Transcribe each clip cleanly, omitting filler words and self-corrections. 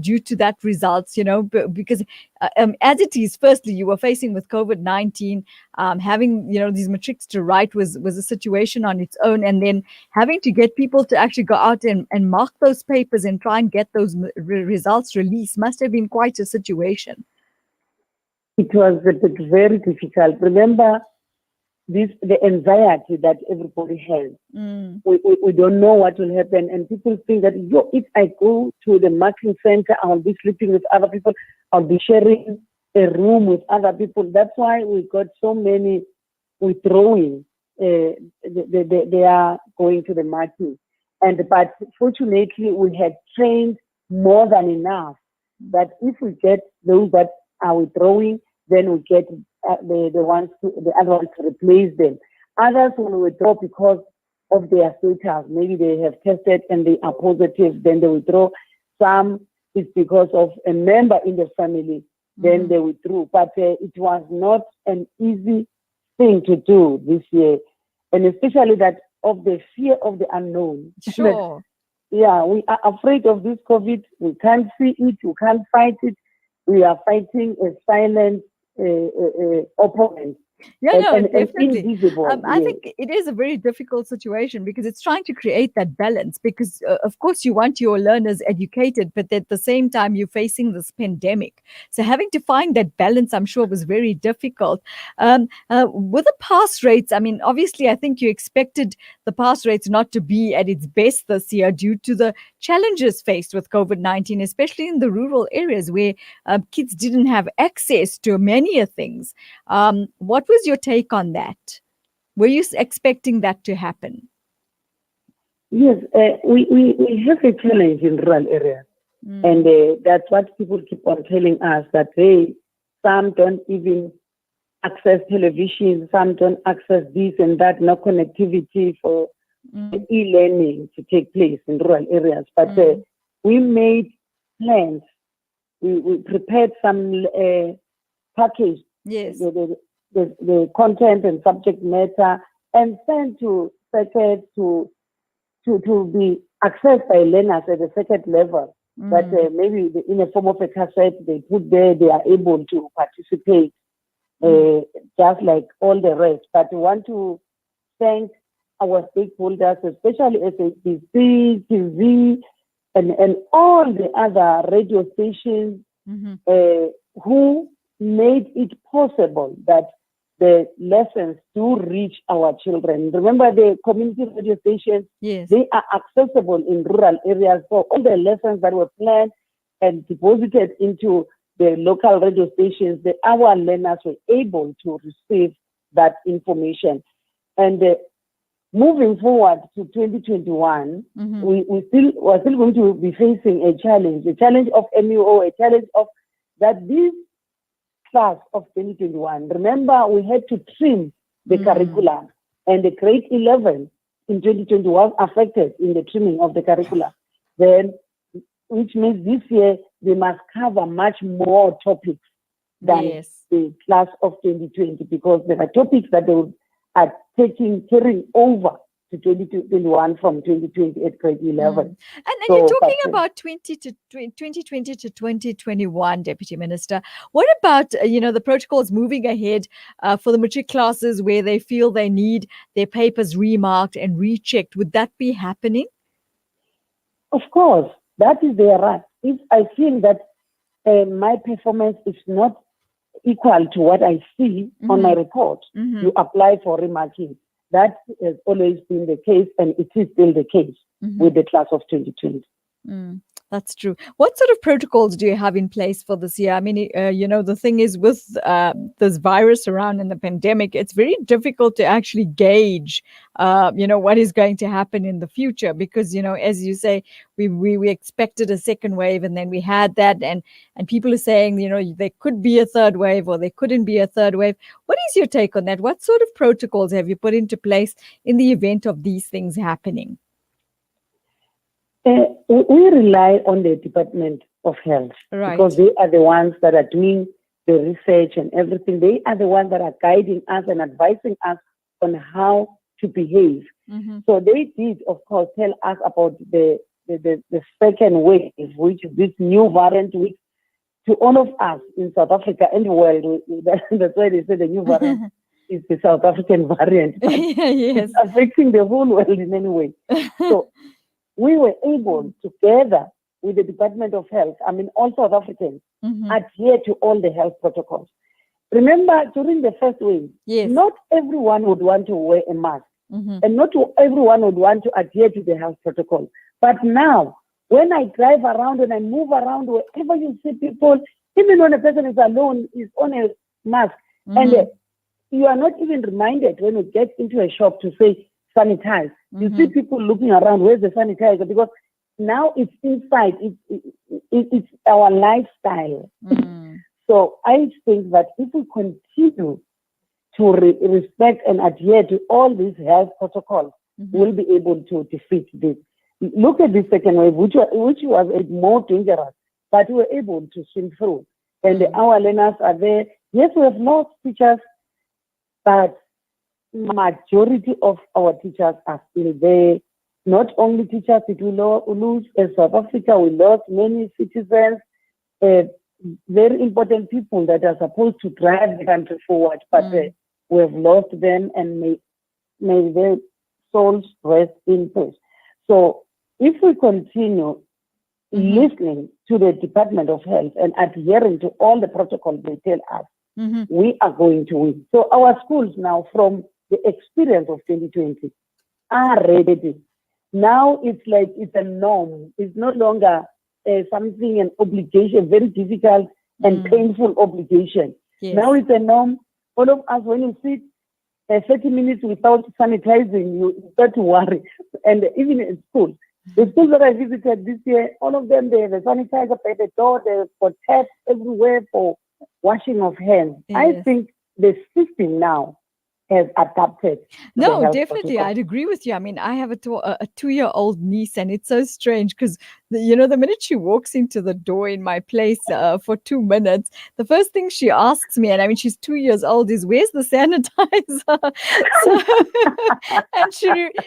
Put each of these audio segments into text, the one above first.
due to that results, because as it is, firstly, you were facing with COVID-19, having, these matrics to write was a situation on its own. And then having to get people to actually go out and mark those papers and try and get those results released must have been quite a situation. It was very difficult. Remember, the anxiety that everybody has. We don't know what will happen, and people think that if I go to the marking center, I'll be sleeping with other people, I'll be sharing a room with other people. That's why we got so many withdrawing. They are going to the marking, but fortunately we had trained more than enough that if we get those that are withdrawing, then we get the other ones to replace them. Others will withdraw because of their status. Maybe they have tested and they are positive, then they withdraw. Some is because of a member in the family, then they withdrew. But it was not an easy thing to do this year, and especially that of the fear of the unknown. Sure. Yeah, we are afraid of this COVID. We can't see it. We can't fight it. We are fighting a silent opponent. Yeah, no, definitely. Invisible. I think it is a very difficult situation because it's trying to create that balance because, of course, you want your learners educated, but at the same time, you're facing this pandemic. So having to find that balance, I'm sure, was very difficult. With the pass rates, I mean, obviously, I think you expected the pass rates not to be at its best this year due to the challenges faced with COVID-19, especially in the rural areas where kids didn't have access to many things. What was your take on that? Were you expecting that to happen? Yes, we have a challenge in rural areas. And that's what people keep on telling us, that some don't even access television, some don't access this and that, no connectivity for e-learning to take place in rural areas. But we made plans. We prepared some package. Yes. The content and subject matter, and sent to circuit to be accessed by learners at the circuit level. But maybe in a form of a cassette they put there, they are able to participate just like all the rest. But we want to thank our stakeholders, especially SABC, TV, and all the other radio stations who made it possible that the lessons do reach our children. Remember, the community radio stations, they are accessible in rural areas. So all the lessons that were planned and deposited into the local radio stations, our learners were able to receive that information. And moving forward to 2021, we're still going to be facing a challenge of MUO, a challenge of that this class of 2021. Remember, we had to trim the curriculum, and the grade 11 in 2020 was affected in the trimming of the curriculum. Then, which means this year they must cover much more topics than the class of 2020, because there are topics that they are carrying over to 2021 from 2020 at grade 11. And you're talking about 2020 to 2021, Deputy Minister. What about, the protocols moving ahead for the matric classes where they feel they need their papers remarked and rechecked? Would that be happening? Of course, that is their right. If I feel that my performance is not equal to what I see on my report, you apply for remarking. That has always been the case, and it is still the case with the class of 2020. That's true. What sort of protocols do you have in place for this year? I mean, the thing is with this virus around in the pandemic, it's very difficult to actually gauge, what is going to happen in the future because, as you say, we expected a second wave and then we had that and people are saying, there could be a third wave or there couldn't be a third wave. What is your take on that? What sort of protocols have you put into place in the event of these things happening? We rely on the Department of Health because they are the ones that are doing the research and everything. They are the ones that are guiding us and advising us on how to behave. So they did, of course, tell us about the the second wave, which is this new variant, which to all of us in South Africa and the world, that's why they say the new variant is the South African variant, but Yes. it's affecting the whole world in any way. So we were able, together with the Department of Health, I mean, all South Africans, adhere to all the health protocols. Remember, during the first wave, Yes. not everyone would want to wear a mask, and not everyone would want to adhere to the health protocol. But now, when I drive around and I move around, wherever you see people, even when a person is alone, is on a mask, and you are not even reminded when you get into a shop to say sanitize. You see people looking around, where's the sanitizer? Because now it's inside, it's our lifestyle. So I think that if we continue to respect and adhere to all these health protocols, we'll be able to defeat this. Look at the second wave, which was more dangerous, but we were able to swim through. And our learners are there. Yes, we have lost teachers, but majority of our teachers are still there. Not only teachers did we lose, in South Africa we lost many citizens, very important people that are supposed to drive the country forward, but we have lost them, and may their souls rest in peace. So if we continue listening to the Department of Health and adhering to all the protocols they tell us, we are going to win. So our schools now, from the experience of 2020, are ready. Now it's like it's a norm. It's no longer something, an obligation, very difficult and painful obligation. Yes. Now it's a norm. All of us, when you sit 30 minutes without sanitizing, you start to worry. And even in school, the schools that I visited this year, all of them, they have a sanitizer by the door, they've got taps everywhere for washing of hands. Yes. I think the system now has adapted. No, definitely. I'd agree with you. I mean, I have a 2-year-old niece, and it's so strange because, the minute she walks into the door in my place for 2 minutes, the first thing she asks me, and I mean, she's 2 years old, is, where's the sanitizer? And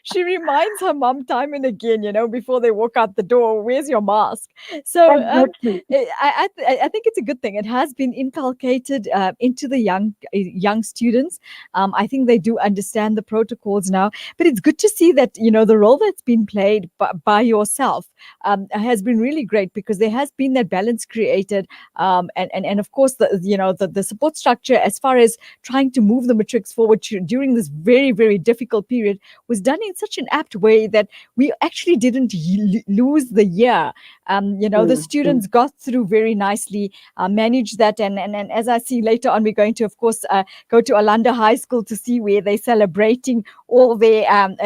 she reminds her mom time and again, before they walk out the door, where's your mask? So Exactly. I think it's a good thing. It has been inculcated into the young students. I think they do understand the protocols now, but it's good to see that, the role that's been played by yourself has been really great, because there has been that balance created. And of course, the support structure as far as trying to move the matrics forward during this very, very difficult period was done in such an apt way that we actually didn't lose the year. The students got through very nicely, managed that. And as I see later on, we're going to, of course, go to Orlando High School to see where they're celebrating all their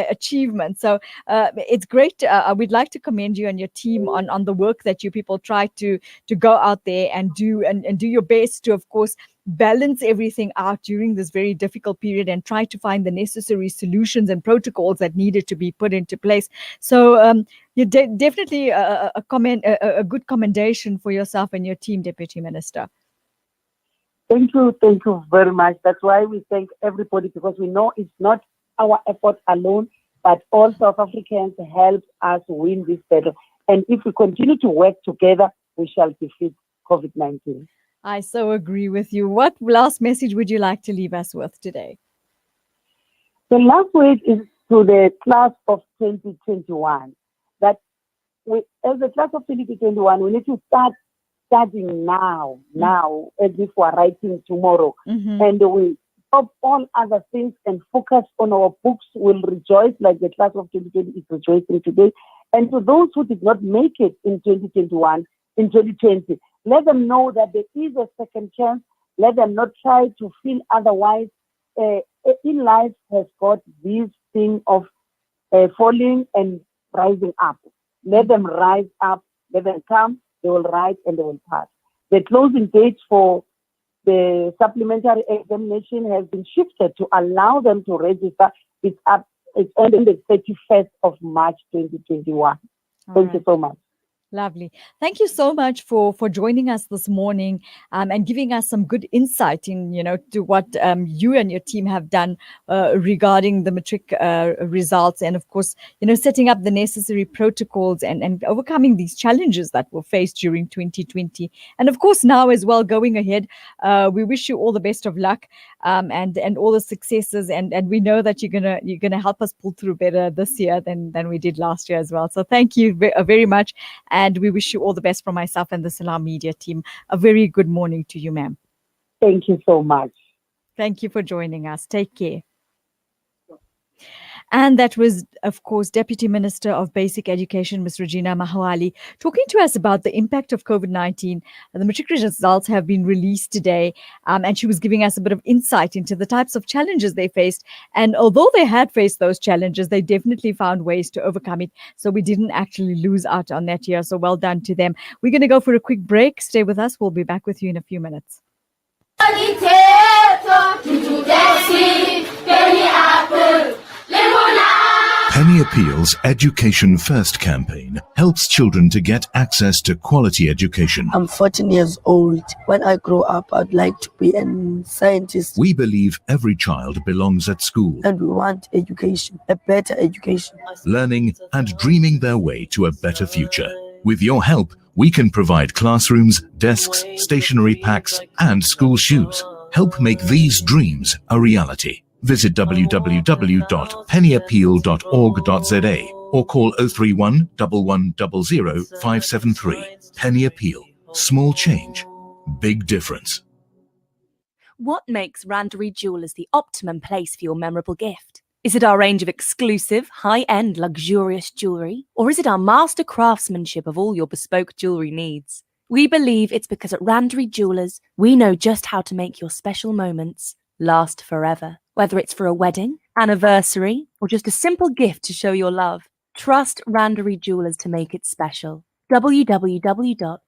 achievements. So it's great. We'd like to commend you and your team on the work that you people try to go out there and do your best to, of course, balance everything out during this very difficult period and try to find the necessary solutions and protocols that needed to be put into place. So you definitely a good commendation for yourself and your team, Deputy Minister. Thank you very much. That's why we thank everybody, because we know it's not our effort alone, but all South Africans help us win this battle. And if we continue to work together, we shall defeat COVID-19. I so agree with you. What last message would you like to leave us with today? The last word is to the class of 2021, that as the class of 2021, we need to start studying now, as if we are writing tomorrow. And we stop all other things and focus on our books. We'll rejoice like the class of 2020 is rejoicing today. And to those who did not make it in 2021, in 2020, let them know that there is a second chance. Let them not try to feel otherwise. In life has got this thing of falling and rising up. Let them rise up. Let them come. They will rise and they will pass. The closing date for the supplementary examination has been shifted to allow them to register. It's on the 31st of March 2021. Thank you so much. Lovely. Thank you so much for joining us this morning, and giving us some good insight in, to what you and your team have done regarding the matric results, and of course, setting up the necessary protocols, and overcoming these challenges that were faced during 2020. And of course, now as well, going ahead, we wish you all the best of luck, and all the successes, and we know that you're gonna help us pull through better this year than we did last year as well. So thank you very much. And we wish you all the best from myself and the Salam Media team. A very good morning to you, ma'am. Thank you so much. Thank you for joining us. Take care. And that was, of course, Deputy Minister of Basic Education, Ms. Reginah Mhaule, talking to us about the impact of COVID-19. The matric results have been released today, and she was giving us a bit of insight into the types of challenges they faced. And although they had faced those challenges, they definitely found ways to overcome it. So we didn't actually lose out on that year. So well done to them. We're going to go for a quick break. Stay with us. We'll be back with you in a few minutes. Penny Appeal's Education First campaign helps children to get access to quality education. I'm 14 years old. When I grow up, I'd like to be a scientist. We believe every child belongs at school, And we want education, a better education. learning and dreaming their way to a better future. With your help, we can provide classrooms, desks, stationery packs, and school shoes. Help make these dreams a reality. Visit www.pennyappeal.org.za or call 031 1100 573. Penny Appeal. Small change, big difference. What makes Randery Jewelers the optimum place for your memorable gift? Is it our range of exclusive, high-end, luxurious jewellery? Or is it our master craftsmanship of all your bespoke jewellery needs? We believe it's because at Randery Jewelers, we know just how to make your special moments last forever. Whether it's for a wedding, anniversary, or just a simple gift to show your love, trust Randery Jewelers to make it special. www.randery.co.za